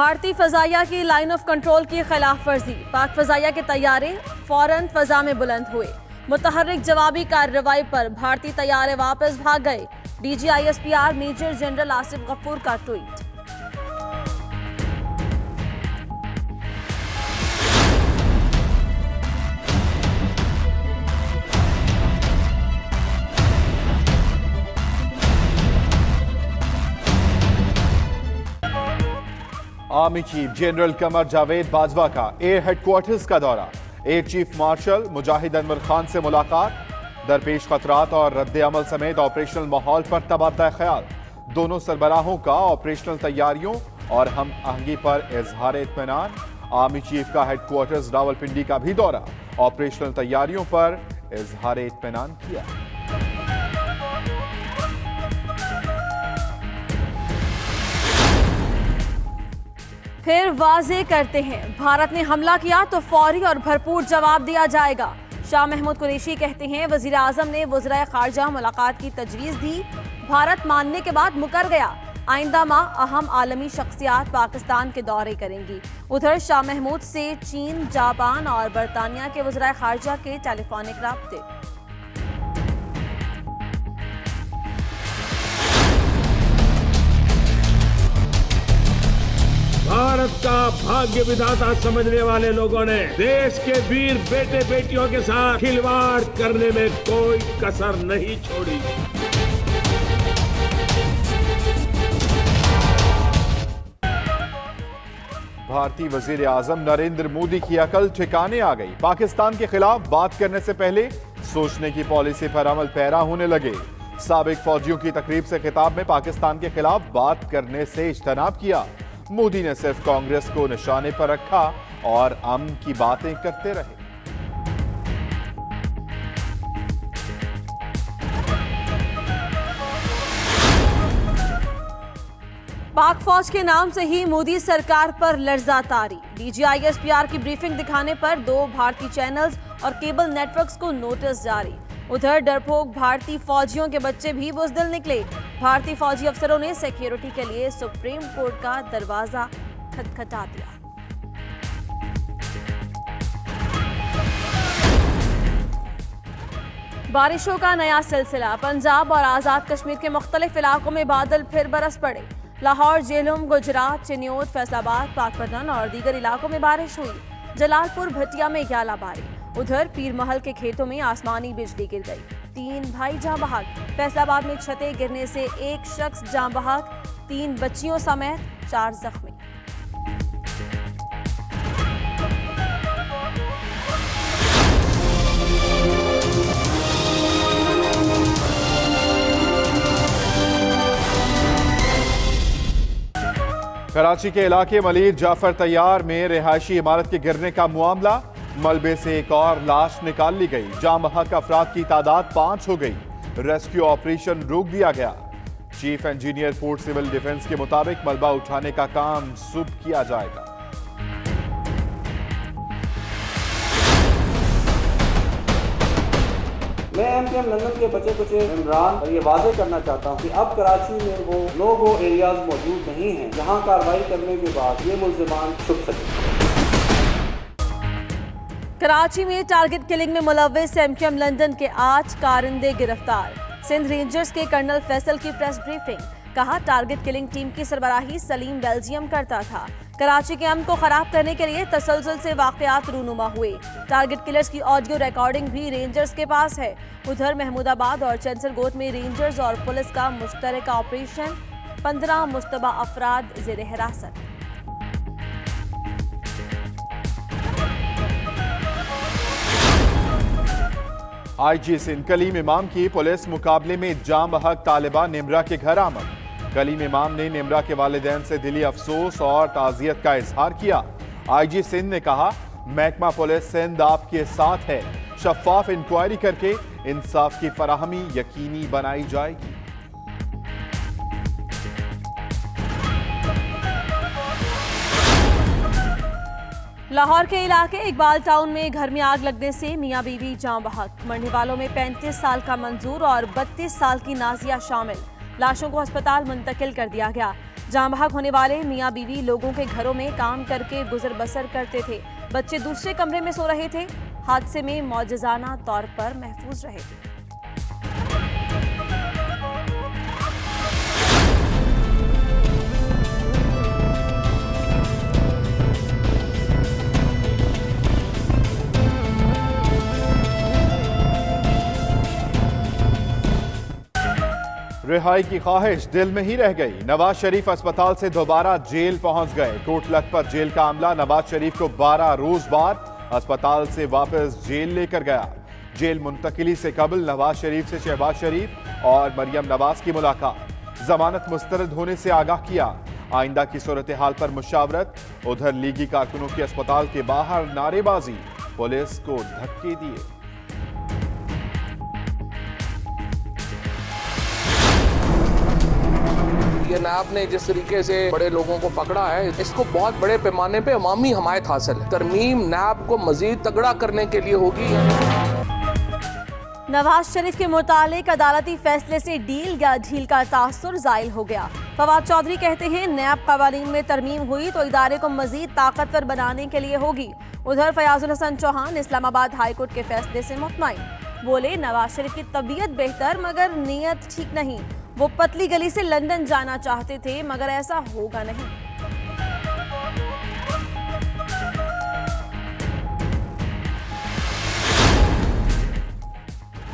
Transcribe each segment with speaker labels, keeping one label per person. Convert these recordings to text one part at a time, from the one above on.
Speaker 1: भारतीय फजाइया की line of control की खिलाफ वर्जी। पाक फजाइया के तैयारे फौरन फजा में बुलंद हुए। मुतहर्रिक जवाबी कार्रवाई पर भारतीय तैयारे वापस भाग गए। DGISPR major general Asif Ghafoor का tweet.
Speaker 2: Army chief general Qamar Javed Bajwa का एयर हेडक्वार्टर्स का दौरा। Air chief marshal Mujahid Anwar Khan से मुलाकात। दरपेश खतरात और रद्द-ए-अमल समेत ऑपरेशनल माहौल पर तबादला ख्याल। दोनों सरबराहों का ऑपरेशनल तैयारियों और हम आहंगी पर इजहार इत्मीनान। आर्मी चीफ का हेडक्वार्टर्स रावलपिंडी का भी दौरा। ऑपरेशनल तैयारियों पर इजहार इत्मीनान किया।
Speaker 1: फिर वाजे करते हैं, भारत ने हमला किया तो फौरी और भरपूर जवाब दिया जाएगा। शाह महमूद कुरैशी कहते हैं वजीर आजम ने वज़राए खारजा मुलाकात की तजवीज़ दी, भारत मानने के बाद मुकर गया। आइंदा माह अहम आलमी शख्सियात पाकिस्तान के दौरे करेंगी। उधर शाह महमूद से चीन, जापान और बरतानिया के वज़राए खारजा के टेलीफोनिक राब्ते।
Speaker 3: भारत का भाग्य विधाता समझने वाले लोगों ने देश के वीर बेटे बेटियों के साथ खिलवाड़ करने में कोई कसर नहीं छोड़ी।
Speaker 2: भारतीय वजीर आजम नरेंद्र मोदी की अकल ठिकाने आ गई। पाकिस्तान के खिलाफ बात करने से पहले सोचने की पॉलिसी पर अमल पैरा होने लगे। साबिक फौजियों की तकरीब से खिताब में पाकिस्तान के खिलाफ बात करने से इज्तनाब किया। मोदी ने सिर्फ कांग्रेस को निशाने पर रखा और अमन की बातें करते रहे।
Speaker 1: पाक फौज के नाम से ही मोदी सरकार पर लर्जा तारी। DGISPR की ब्रीफिंग दिखाने पर 2 भारतीय चैनल्स और केबल नेटवर्क्स को नोटिस जारी। उधर डरपोक भारतीय फौजियों के बच्चे भी बुज़दिल निकले। भारतीय फौजी अफसरों ने सिक्योरिटी के लिए सुप्रीम कोर्ट का दरवाजा खटखटा दिया। बारिशों का नया सिलसिला। पंजाब और आजाद कश्मीर के मुख्तलिफ इलाकों में बादल फिर बरस पड़े। लाहौर, झेलम, गुजरात, चिन्योट, फैसलाबाद, पाकपतन और दीगर इलाकों में बारिश हुई। जलालपुर, भटिया में ग्यालाबारी। उधर पीर महल के खेतों में आसमानी बिजली गिर गई। 3 भाई जाँ बहक। फैसलाबाद में छतें गिरने से 1 शख्स जाँ बहक, 3 बच्चियों समेत 4 जख्मी।
Speaker 2: कराची के इलाके मलीर जाफर तैयार में रिहायशी इमारत के गिरने का मामला। मलबे से एक और लाश निकाल ली गई। जाँ बहक अफराद की तादाद 5 हो गई। रेस्क्यू ऑपरेशन रोक दिया गया। Chief engineer fort civil defence के मुताबिक मलबा उठाने का काम सुबह किया जाएगा।
Speaker 4: मैं MPM लंदन के बचे कुछ इमरान और ये वाजे करना चाहता हूँ कि अब कराची में वो नो-गो एरियाज मौजूद नहीं हैं जहाँ कार्रवाई करने के बाद ये मुल्ज़िमान छुप सके।
Speaker 1: कराची में टारगेट किलिंग में मुलव्विस MQM लंदन के 8 कारिंदे गिरफ्तार। सिंध रेंजर्स के कर्नल फैसल की प्रेस ब्रीफिंग। कहा टारगेट किलिंग टीम की सरबराही सलीम बेल्जियम करता था। कराची के अमन को खराब करने के लिए तसलसल से वाकयात रूनुमा हुए। टारगेट किलर्स की ऑडियो रिकॉर्डिंग भी रेंजर्स के पास है। उधर महमूदाबाद और चंसरगोट में रेंजर्स और पुलिस का मुश्तरका ऑपरेशन। 15 मुश्तबा अफराद ज़ेर हिरासत।
Speaker 2: IG सिंध कलीम इमाम की पुलिस मुकाबले में जाँ बहक तालिबा निमरा के घर आमद। कलीम इमाम ने निमरा के वालिदैन से दिली अफसोस और ताज़ियत का इजहार किया। IG सिंध ने कहा महकमा पुलिस सिंध आपके साथ है। शफाफ इंक्वायरी करके इंसाफ की फराहमी यकीनी बनाई जाएगी।
Speaker 1: लाहौर के इलाके इकबाल टाउन में घर में आग लगने से मियां बीवी जाँ बहक। मरने वालों में 35 साल का मंजूर और 32 साल की नाजिया शामिल। लाशों को अस्पताल मुंतकिल कर दिया गया। जान बहक होने वाले मियां बीवी लोगों के घरों में काम करके गुजर बसर करते थे। बच्चे दूसरे कमरे में सो रहे थे। हादसे में मौजज़ाना तौर पर महफूज रहे थे।
Speaker 2: रिहाई की ख्वाहिश दिल में ही रह गई। नवाज शरीफ अस्पताल से दोबारा जेल पहुंच गए। कोट लखपत जेल का अमला नवाज शरीफ को 12 रोज बाद अस्पताल से वापस जेल लेकर गया। जेल मुंतकिली से कबल नवाज शरीफ से शहबाज शरीफ और मरियम नवाज की मुलाकात। जमानत मुस्तरद होने से आगाह किया। आइंदा की सूरत हाल पर मुशावरत। उधर लीगी कारकुनों की अस्पताल के बाहर नारेबाजी। पुलिस को धक्के दिए।
Speaker 5: ये नैब ने जिस तरीके से बड़े लोगों को पकड़ा है, इसको बहुत बड़े पैमाने पे अवामी हमायत हासिल है। तरमीम नैब को मजीद तगड़ा करने के लिए होगी।
Speaker 1: नवाज शरीफ के मुतालिक अदालती फैसले से डील या ढील का तासुर जायल हो गया। फवाद चौधरी कहते हैं नैब कवानीन में तरमीम हुई तो इदारे को मजीद ताकतवर बनाने के लिए होगी। उधर फयाजुल हसन चौहान इस्लामाबाद हाईकोर्ट के फैसले से मुतमईन। बोले नवाज शरीफ की तबीयत बेहतर मगर नीयत ठीक नहीं। वो पतली गली से लंदन जाना चाहते थे मगर ऐसा होगा नहीं।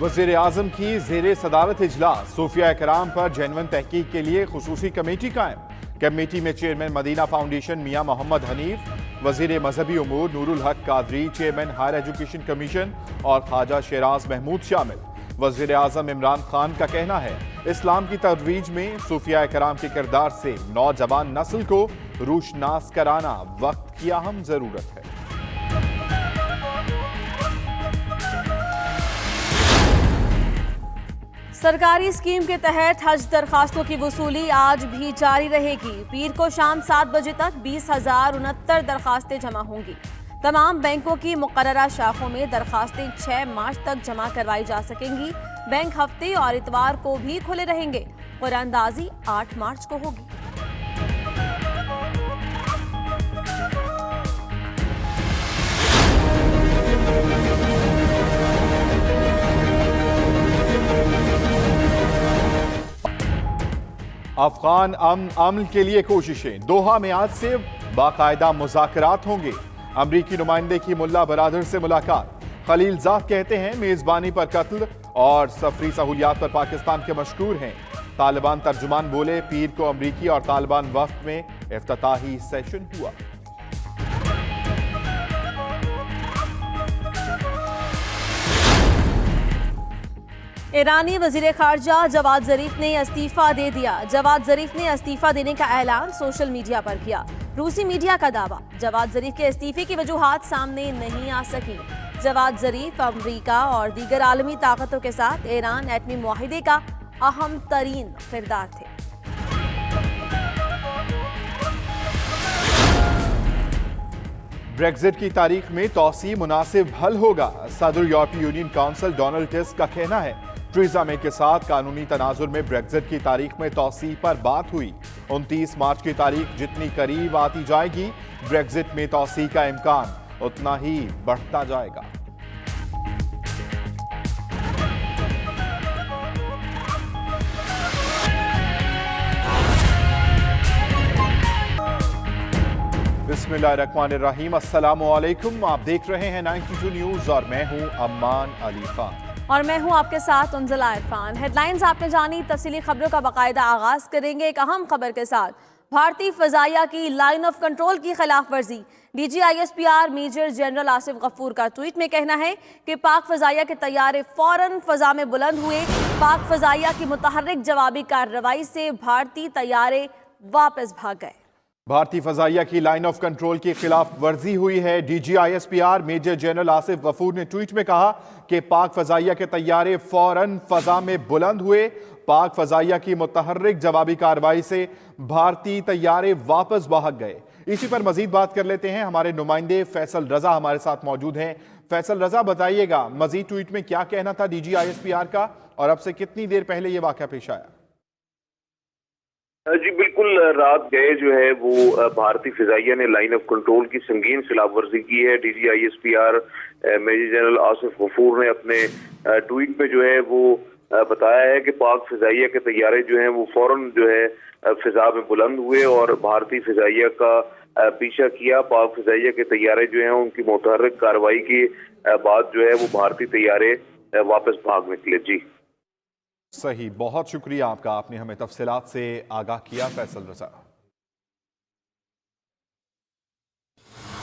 Speaker 2: वज़ीर आज़म की ज़ेरे सदारत इजलास। सूफिया इकराम पर जेन्युइन तहकीक के लिए खुसूसी कमेटी कायम। कमेटी में चेयरमैन मदीना फाउंडेशन मियां मोहम्मद हनीफ, वज़ीर मजहबी उमूर Noorul Haq Qadri, chairman higher education commission और ख्वाजा शेराज महमूद शामिल। वज़ीर आज़म इमरान खान का कहना है इस्लाम की तजवीज में सूफिया इकराम के किरदार से नौजवान नस्ल को रूशनास कराना वक्त की अहम जरूरत है।
Speaker 1: सरकारी स्कीम के तहत हज दरखास्तों की वसूली आज भी जारी रहेगी। पीर को शाम 7 बजे तक 20,069 दरखास्तें जमा होंगी। तमाम बैंकों की मुकर्ररा शाखों में दरखास्तें 6 मार्च तक जमा करवाई जा सकेंगी। बैंक हफ्ते और इतवार को भी खुले रहेंगे। कुरानदाजी 8 मार्च को होगी।
Speaker 2: अफगान अमन के लिए कोशिशें। दोहा में आज से बाकायदा मुज़ाकरात होंगे। अमरीकी नुमाइंदे की मुल्ला बरादर से मुलाकात। खलीलजाद कहते हैं मेजबानी पर कत्ल और सफरी सहूलियात पर पाकिस्तान के मशकूर हैं। तालिबान तर्जुमान बोले पीर को अमरीकी और तालिबान वफ्द में इफ्तिताही सेशन हुआ।
Speaker 1: ईरानी वजीर खारजा जवाद जरीफ ने इस्तीफा दे दिया। जवाद जरीफ ने इस्तीफा देने का ऐलान सोशल मीडिया पर किया। रूसी मीडिया का दावा, जवाद जरीफ के इस्तीफे की वजूहात सामने नहीं आ सकी। जवाद जरीफ अमरीका और दीगर आलमी ताकतों के साथ ईरान एटमी मुआहिदे का अहम तरीन किरदार थे।
Speaker 2: ब्रेक्जिट की तारीख में तौसी मुनासिब हल होगा। सदर यूरोपीय यूनियन काउंसिल डोनाल्ड टस्क का कहना है थेरेसा मे के साथ कानूनी तनाजुर में ब्रेक्जिट की तारीख में तौसी पर बात हुई। 29 मार्च की तारीख जितनी करीब आती जाएगी ब्रेक्जिट में तौसी का इम्कान उतना ही बढ़ता जाएगा। बिस्मिल्लाहिर्रहमानिर्रहीम, अस्सलामुअलैकुम। आप देख रहे हैं 92 न्यूज और मैं हूं अम्मान अली खान
Speaker 1: और मैं हूं आपके साथ उंजला इरफान। हेडलाइंस आपने जानी, तफसीली खबरों का बाकायदा आगाज करेंगे एक अहम खबर के साथ। भारतीय फजाइया की लाइन ऑफ कंट्रोल की खिलाफ वर्जी। DGISPR major general Asif Ghafoor का ट्वीट में कहना है कि पाक फजाइया के तैयारे फौरन फजा में बुलंद हुए। पाक फजाइया की मुतहर्रिक जवाबी कार्रवाई से भारतीय तैयारे वापस भाग गए।
Speaker 2: भारतीय फजाइया की लाइन ऑफ कंट्रोल की खिलाफ वर्जी हुई है। DGISPR major general Asif Ghafoor ने ट्वीट में कहा कि पाक फजाइया के तैयारे फौरन फजा में बुलंद हुए। पाक फजाइया की मुतहर्रिक जवाबी कार्रवाई से भारतीय तैयारे वापस भाग गए। इसी पर मजीद बात कर लेते हैं। हमारे नुमाइंदे फैसल रजा हमारे साथ मौजूद हैं। फैसल रजा, बताइएगा मजीद ट्वीट में क्या कहना था DGISPR का और अब से कितनी देर पहले यह वाकया पेश आया?
Speaker 6: जी बिल्कुल, रात गए जो है वो भारतीय फिजाइया ने लाइन ऑफ कंट्रोल की संगीन खिलाफवर्जी की है। DG ISPR major general Asif Ghafoor ने अपने ट्वीट में जो है वो बताया है कि पाक फिजाइया के तैयारे जो हैं वो फौरन जो है फिजा में बुलंद हुए और भारतीय फिजाइया का पीछा किया। पाक फिजाइया के तैयारे जो हैं उनकी मुतहर्रिक कार्रवाई के बाद जो है वो भारतीय तैयारे वापस भाग निकले। जी
Speaker 2: सही, बहुत शुक्रिया आपका, आपने हमें तफसीलात से आगाह किया फैसल रजा।